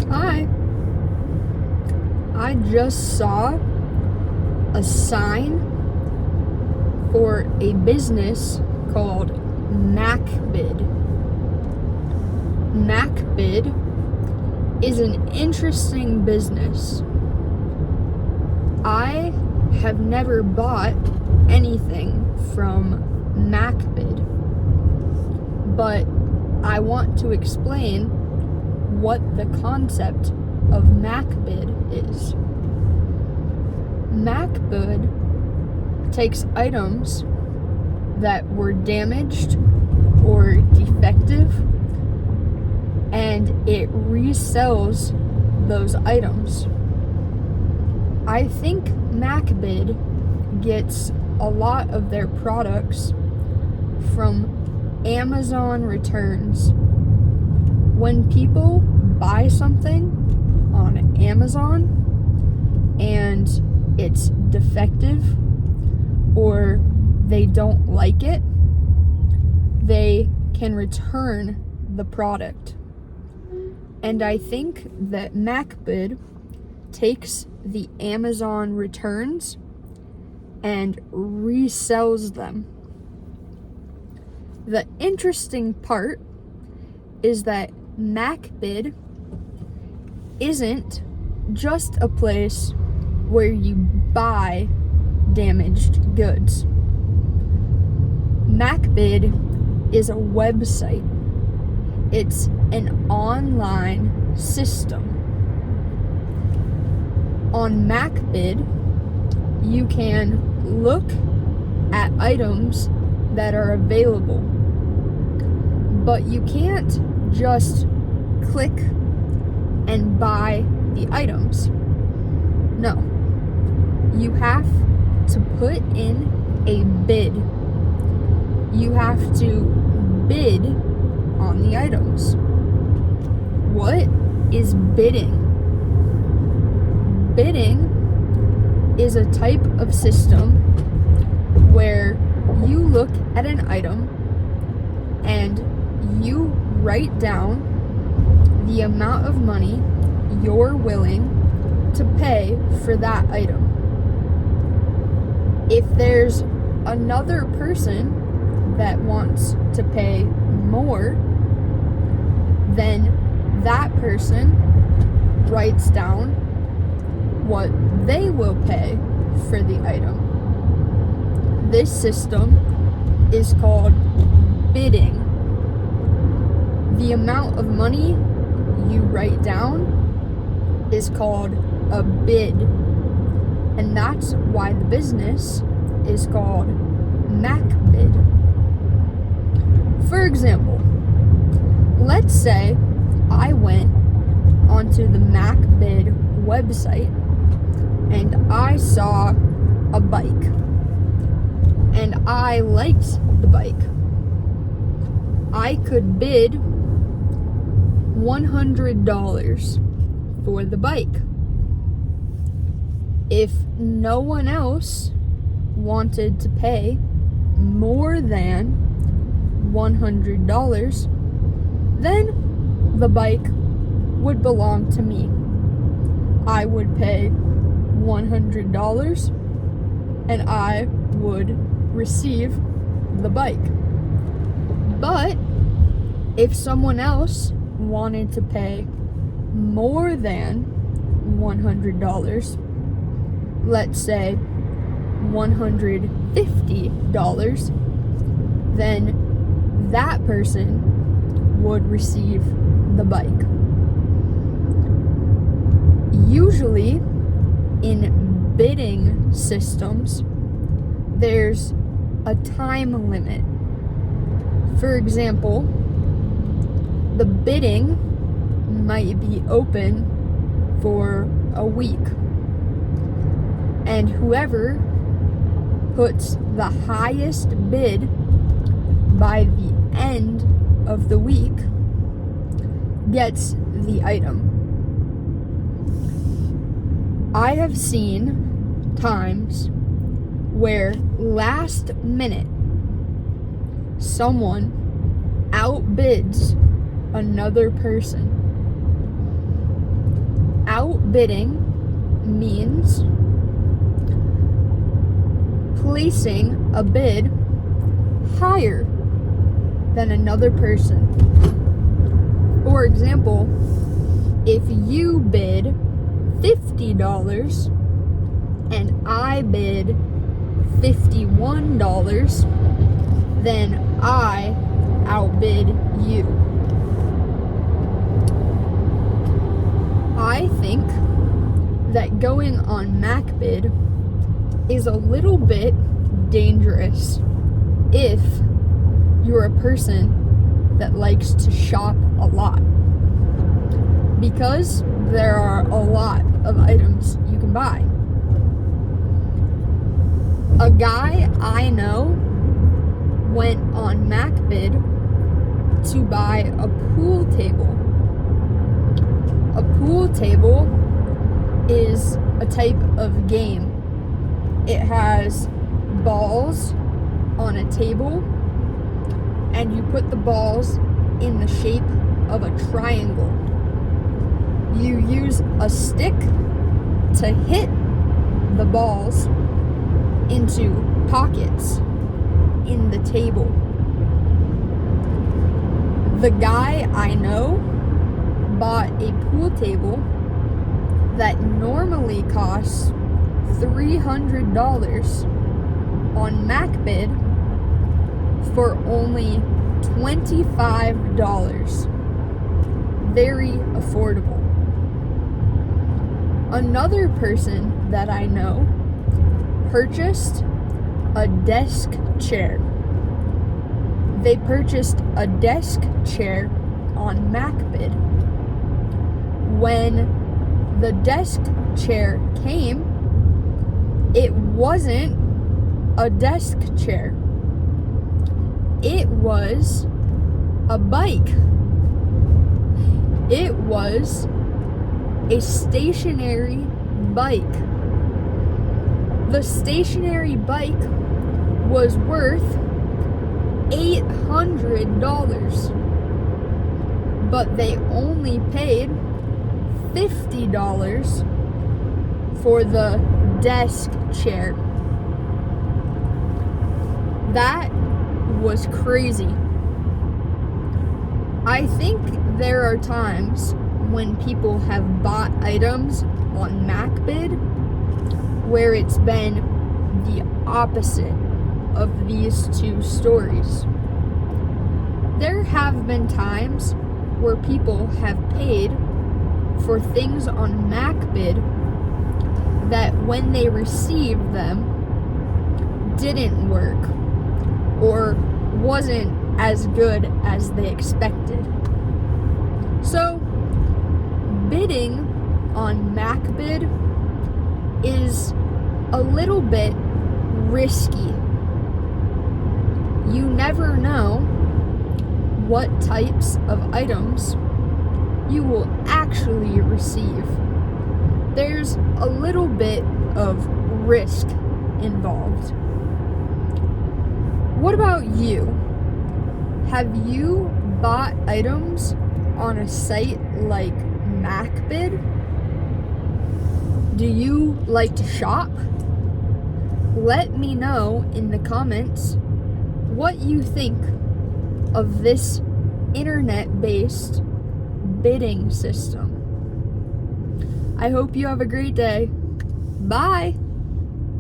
Hi. I just saw a sign for a business called MacBid. MacBid is an interesting business. I have never bought anything from MacBid, but I want to explain what the concept of MacBid is. MacBid takes items that were damaged or defective and it resells those items. I think MacBid gets a lot of their products from Amazon returns. When people buy something on Amazon and it's defective or they don't like it, they can return the product. And I think that MacBid takes the Amazon returns and resells them. The interesting part is that MacBid isn't just a place where you buy damaged goods. MacBid is a website. It's an online system. On MacBid, you can look at items that are available, but you can't just click and buy the items. No, you have to put in a bid. You have to bid on the items. What is bidding? Bidding is a type of system where you look at an item and you write down the amount of money you're willing to pay for that item. If there's another person that wants to pay more, then that person writes down what they will pay for the item. This system is called bidding. The amount of money you write down is called a bid. And that's why the business is called MacBid. For example, let's say I went onto the MacBid website and I saw a bike and I liked the bike. I could bid $100 for the bike. If no one else wanted to pay more than $100, then the bike would belong to me. I would pay $100 and I would receive the bike. But if someone else wanted to pay more than $100, let's say $150, then that person would receive the bike. Usually in bidding systems, there's a time limit. For example, the bidding might be open for a week, and whoever puts the highest bid by the end of the week gets the item. I have seen times where last minute someone outbids another person. Outbidding means placing a bid higher than another person. For example, if you bid $50 and I bid $51, then I outbid you. I think that going on MacBid is a little bit dangerous if you're a person that likes to shop a lot, because there are a lot of items you can buy. A guy I know went on MacBid to buy a pool table. A pool table is a type of game. It has balls on a table, and you put the balls in the shape of a triangle. You use a stick to hit the balls into pockets in the table. The guy I know bought a pool table that normally costs $300 on MacBid for only $25. Very affordable. Another person that I know purchased a desk chair. They purchased a desk chair on MacBid. When the desk chair came, it wasn't a desk chair. It was a bike. It was a stationary bike. The stationary bike was worth $800, but they only paid $50 for the desk chair. That was crazy. I think there are times when people have bought items on MacBid where it's been the opposite of these two stories. There have been times where people have paid for things on MacBid that when they received them didn't work or wasn't as good as they expected. So, bidding on MacBid is a little bit risky. You never know what types of items you will actually receive. There's a little bit of risk involved. What about you? Have you bought items on a site like MacBid? Do you like to shop? Let me know in the comments what you think of this internet-based bidding system. I hope you have a great day. Bye!